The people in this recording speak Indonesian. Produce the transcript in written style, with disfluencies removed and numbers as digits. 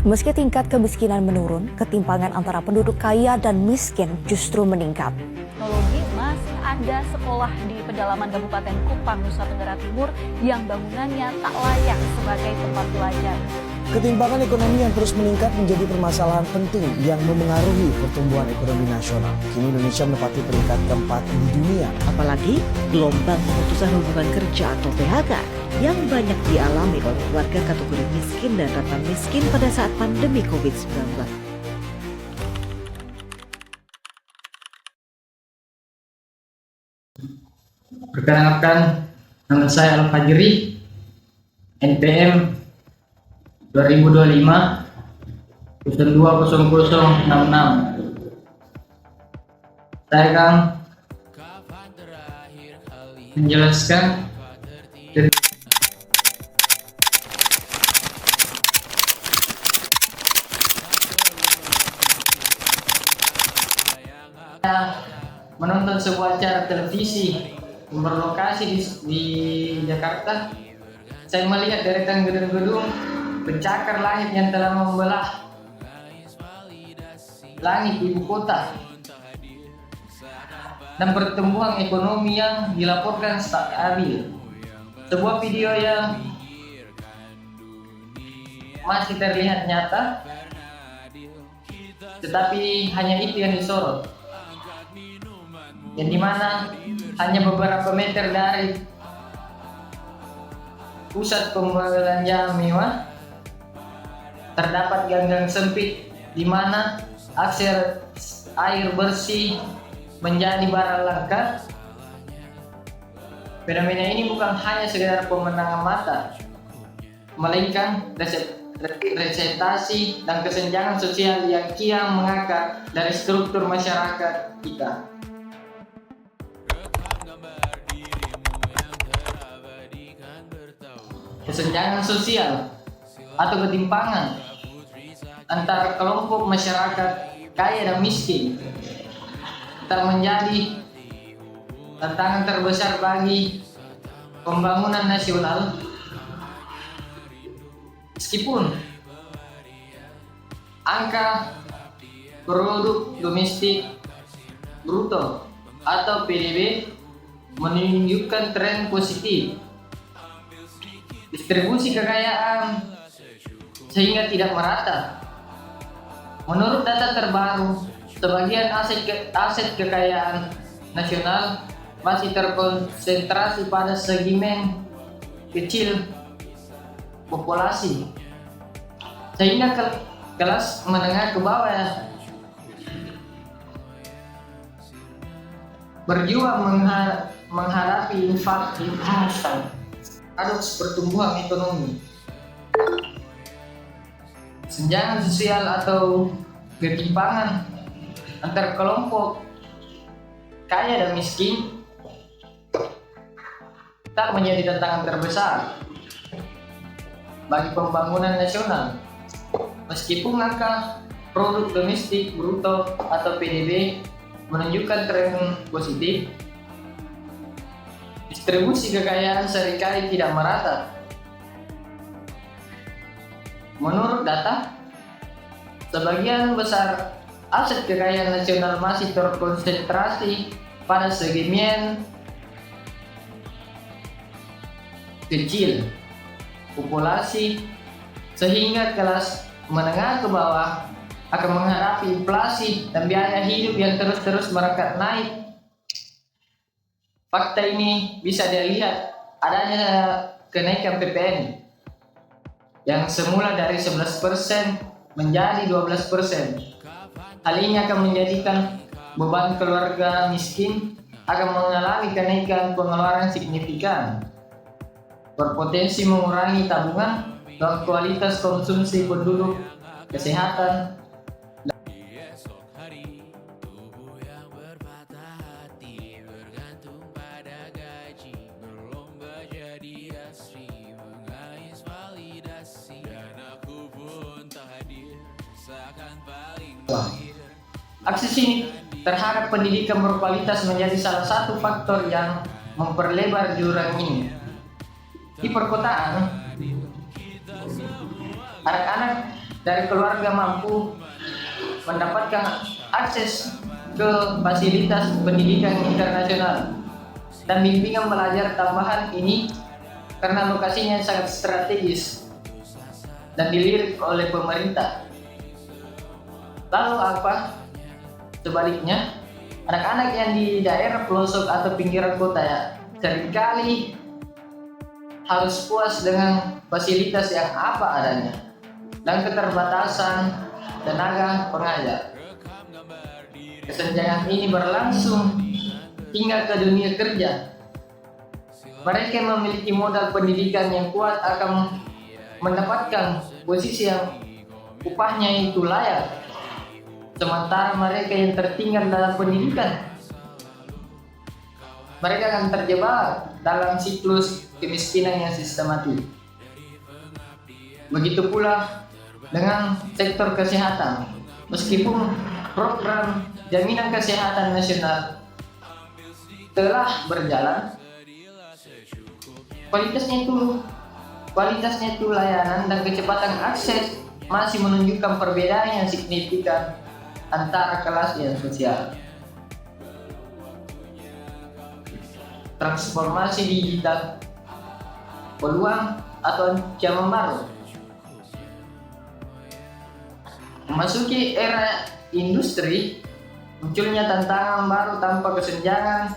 Meski tingkat kemiskinan menurun, ketimpangan antara penduduk kaya dan miskin justru meningkat. Teknologi masih ada sekolah di pedalaman Kabupaten Kupang, Nusa Tenggara Timur yang bangunannya tak layak sebagai tempat belajar. Ketimpangan ekonomi yang terus meningkat menjadi permasalahan penting yang memengaruhi pertumbuhan ekonomi nasional. Kini Indonesia menempati peringkat keempat di dunia. Apalagi gelombang pemutusan hubungan kerja atau PHK yang banyak dialami oleh warga kategori miskin dan rentan miskin pada saat pandemi COVID-19. Perkenalkan, nama saya Al-Fajri, NPM 2025 020066. Saya akan menjelaskan menonton sebuah acara televisi yang berlokasi di Jakarta. Saya melihat deretan gedung-gedung pencakar langit yang telah membelah langit ibu kota dan pertumbuhan ekonomi yang dilaporkan stabil. Sebuah video yang masih terlihat nyata, tetapi hanya itu yang disorot, yang dimana hanya beberapa meter dari pusat pembelanjaan mewah terdapat ganggang sempit di mana akses air bersih menjadi barang langka. Fenomena ini bukan hanya sekedar pemandangan mata, melainkan representasi dan kesenjangan sosial yang kian mengakar dari struktur masyarakat kita. Kesenjangan sosial atau ketimpangan antara kelompok masyarakat kaya dan miskin tak menjadi tantangan terbesar bagi pembangunan nasional. Meskipun angka produk domestik bruto atau PDB menunjukkan tren positif, distribusi kekayaan sehingga tidak merata. Menurut data terbaru, sebagian aset kekayaan nasional masih terkonsentrasi pada segmen kecil populasi, sehingga kelas menengah ke bawah berjuang menghadapi inflasi paradoks pertumbuhan ekonomi. Kesenjangan sosial atau ketimpangan antar kelompok kaya dan miskin tak menjadi tantangan terbesar bagi pembangunan nasional. Meskipun angka produk domestik bruto atau PDB menunjukkan tren positif, distribusi kekayaan seringkali tidak merata. Menurut data, sebagian besar aset kekayaan nasional masih terkonsentrasi pada segmen kecil populasi, sehingga kelas menengah ke bawah akan menghadapi inflasi dan biaya hidup yang terus merangkak naik. Fakta ini bisa dilihat adanya kenaikan PPN yang semula dari 11% menjadi 12%. Hal ini akan menjadikan beban keluarga miskin akan mengalami kenaikan pengeluaran signifikan, berpotensi mengurangi tabungan dan kualitas konsumsi penduduk, kesehatan, akses ini terhadap pendidikan berkualitas menjadi salah satu faktor yang memperlebar jurang ini. Di perkotaan, anak-anak dari keluarga mampu mendapatkan akses ke fasilitas pendidikan internasional dan bimbingan belajar tambahan ini karena lokasinya sangat strategis dan dilirik oleh pemerintah. Lalu apa? Sebaliknya, anak-anak yang di daerah pelosok atau pinggiran kota ya seringkali harus puas dengan fasilitas yang apa adanya dan keterbatasan tenaga pengajar. Kesenjangan ini berlangsung hingga ke dunia kerja. Mereka yang memiliki modal pendidikan yang kuat akan mendapatkan posisi yang upahnya itu layak. Sementara mereka yang tertinggal dalam pendidikan, mereka akan terjebak dalam siklus kemiskinan yang sistematis. Begitu pula dengan sektor kesehatan. Meskipun program jaminan kesehatan nasional telah berjalan, kualitasnya itu layanan dan kecepatan akses masih menunjukkan perbedaan yang signifikan antara kelas dan sosial. Transformasi digital, peluang atau ancaman baru. Memasuki era industri, munculnya tantangan baru tanpa kesenjangan